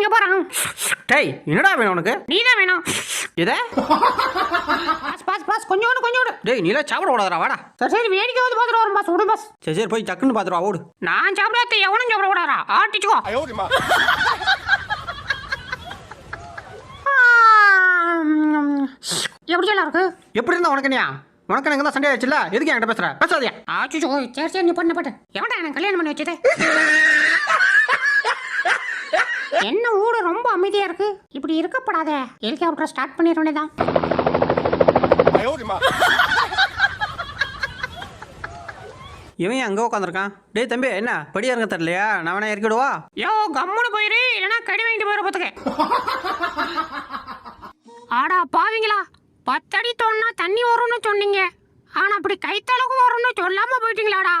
இங்க போறான். டேய் என்னடா வேணும் உனக்கு? நீதான் வேணும். இதே பாஸ் கொஞ்சோடு. டேய் நீல சாப்பிட கூடாதடா வாடா. சரி வேடிக்கை வந்து பாத்துட்டு வரும் பாஸ். விடு பாஸ். சரி போய் டக்குன்னு பாத்துட்டு வா ஓடு. நான் சாப்பிடாத எவனும் சாப்பிட கூடாதா? ஆட்டிச்சுக்கோ. எப்படி எல்லாம் இருக்கு? எப்படி இருந்தா உனக்கு நீயா? உனக்கு எனக்கு தான் சண்டே ஆச்சுல்ல, எதுக்கு என்கிட்ட பேசுற? பேசாதே. ஆச்சுச்சோ சரி நீ பண்ண எவன்டா எனக்கு கல்யாணம் பண்ணி வச்சது? என்ன ஊடு ரொம்ப அமைதியா இருக்கு. இப்படி இருக்கப்படாத. ஹெலிகாப்டர் ஸ்டார்ட் பண்ணிட வேண்டியதான். இவன் அங்க உட்காந்துருக்கான். டேய் தம்பி என்ன படியா இருக்க தெரியலையா? நான் வேணா இறக்கிடுவா? யோ கம்முன்னு போயிரு, இல்லைன்னா கடி வாங்கிட்டு போயிரு பார்த்துக்க. ஆடா பாவீங்களா, 10 அடி தோணுனா தண்ணி வரும்னு சொன்னீங்க, ஆனா அப்படி கைத்தளவுக்கு வரும்னு சொல்லாம போயிட்டீங்களாடா.